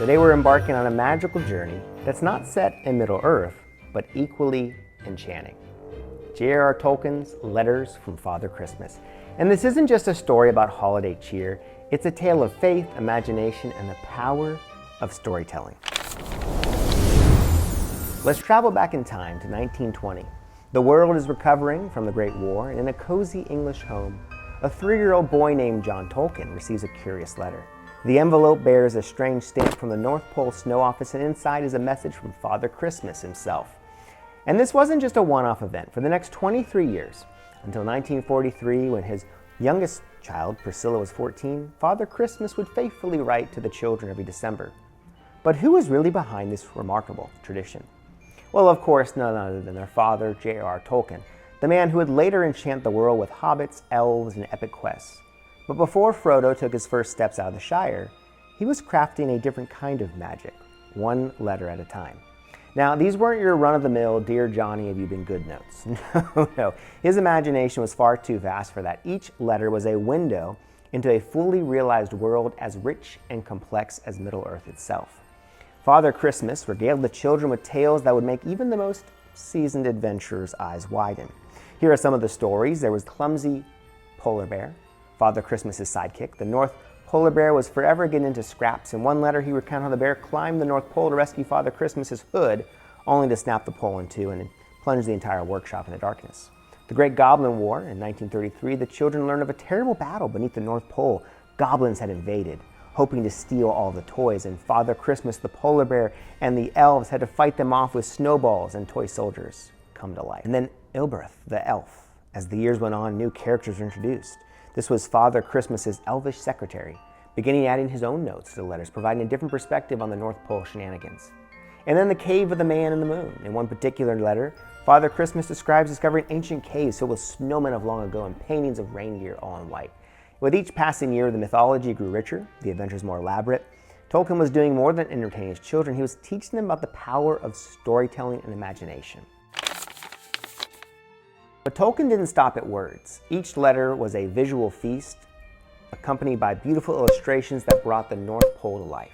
Today we're embarking on a magical journey that's not set in Middle-earth, but equally enchanting. J.r.r. Tolkien's Letters from Father Christmas. And this isn't just a story about holiday cheer, it's a tale of faith, imagination, and the power of storytelling. Let's travel back in time to 1920. The world is recovering from the Great War, and in a cozy English home, a 3-year-old boy named John Tolkien receives a curious letter. The envelope bears a strange stamp from the North Pole Snow Office, and inside is a message from Father Christmas himself. And this wasn't just a one-off event. For the next 23 years, until 1943, when his youngest child, Priscilla, was 14, Father Christmas would faithfully write to the children every December. But who was really behind this remarkable tradition? Well, of course, none other than their father, J.r.r. Tolkien, the man who would later enchant the world with hobbits, elves, and epic quests. But before Frodo took his first steps out of the Shire, he was crafting a different kind of magic, one letter at a time. Now, these weren't your run-of-the-mill, "Dear Johnny, have you been good" notes. No. His imagination was far too vast for that. Each letter was a window into a fully realized world as rich and complex as Middle-earth itself. Father Christmas regaled the children with tales that would make even the most seasoned adventurers' eyes widen. Here are some of the stories. There was Clumsy Polar Bear, Father Christmas's sidekick. The North Polar Bear was forever getting into scraps. In one letter, he recounted how the bear climbed the North Pole to rescue Father Christmas's hood, only to snap the pole in two and plunge the entire workshop into darkness. The Great Goblin War in 1933, the children learned of a terrible battle beneath the North Pole. Goblins had invaded, hoping to steal all the toys, and Father Christmas, the polar bear, and the elves had to fight them off with snowballs and toy soldiers come to life. And then Ilbereth, the elf. As the years went on, new characters were introduced. This was Father Christmas's elvish secretary, beginning adding his own notes to the letters, providing a different perspective on the North Pole shenanigans. And then the cave of the man in the moon. In one particular letter, Father Christmas describes discovering ancient caves filled with snowmen of long ago and paintings of reindeer all in white. With each passing year, the mythology grew richer, the adventures more elaborate. Tolkien was doing more than entertaining his children. He was teaching them about the power of storytelling and imagination. But Tolkien didn't stop at words. Each letter was a visual feast, accompanied by beautiful illustrations that brought the North Pole to life.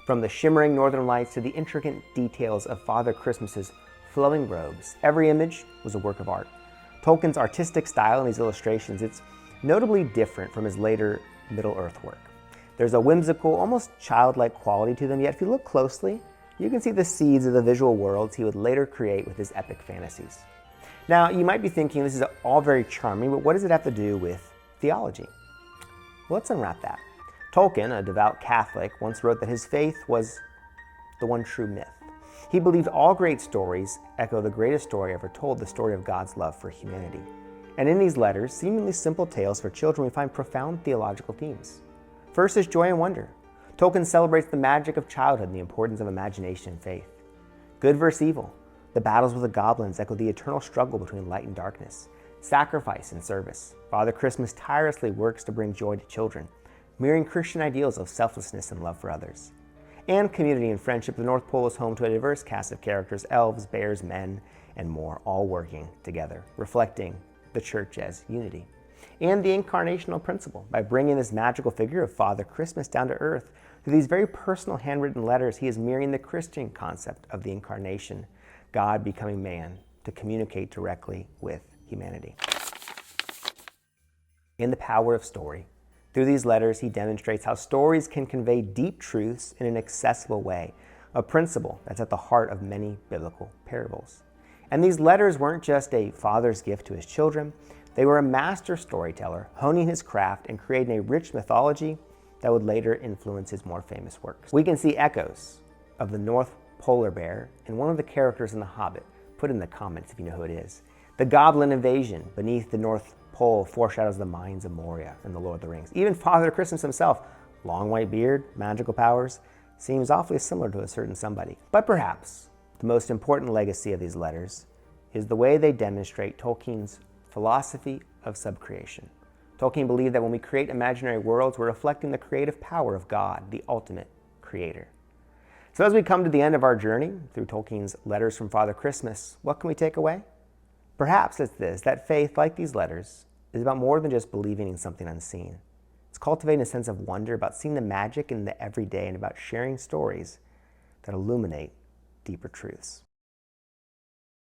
From the shimmering northern lights to the intricate details of Father Christmas's flowing robes, every image was a work of art. Tolkien's artistic style in these illustrations, it's notably different from his later Middle-earth work. There's a whimsical, almost childlike quality to them, yet if you look closely, you can see the seeds of the visual worlds he would later create with his epic fantasies. Now, you might be thinking this is all very charming, but what does it have to do with theology? Well, let's unwrap that. Tolkien, a devout Catholic, once wrote that his faith was the one true myth. He believed all great stories echo the greatest story ever told, the story of God's love for humanity. And in these letters, seemingly simple tales for children, we find profound theological themes. First is joy and wonder. Tolkien celebrates the magic of childhood and the importance of imagination and faith. Good versus evil. The battles with the goblins echo the eternal struggle between light and darkness. Sacrifice and service. Father Christmas tirelessly works to bring joy to children, mirroring Christian ideals of selflessness and love for others. And community and friendship. The North Pole is home to a diverse cast of characters, elves, bears, men, and more, all working together, reflecting the church as unity. And the incarnational principle. By bringing this magical figure of Father Christmas down to earth, through these very personal handwritten letters, he is mirroring the Christian concept of the incarnation, God becoming man to communicate directly with humanity. In the power of story, through these letters, he demonstrates how stories can convey deep truths in an accessible way, a principle that's at the heart of many biblical parables. And these letters weren't just a father's gift to his children, they were a master storyteller, honing his craft and creating a rich mythology that would later influence his more famous works. We can see echoes of the North Polar Bear in one of the characters in The Hobbit. Put in the comments if you know who it is. The goblin invasion beneath the North Pole foreshadows the mines of Moria in The Lord of the Rings. Even Father Christmas himself, long white beard, magical powers, seems awfully similar to a certain somebody. But perhaps the most important legacy of these letters is the way they demonstrate Tolkien's philosophy of subcreation. Tolkien believed that when we create imaginary worlds, we're reflecting the creative power of God, the ultimate creator. So as we come to the end of our journey through Tolkien's Letters from Father Christmas, what can we take away? Perhaps it's this, that faith, like these letters, is about more than just believing in something unseen. It's cultivating a sense of wonder about seeing the magic in the everyday and about sharing stories that illuminate deeper truths.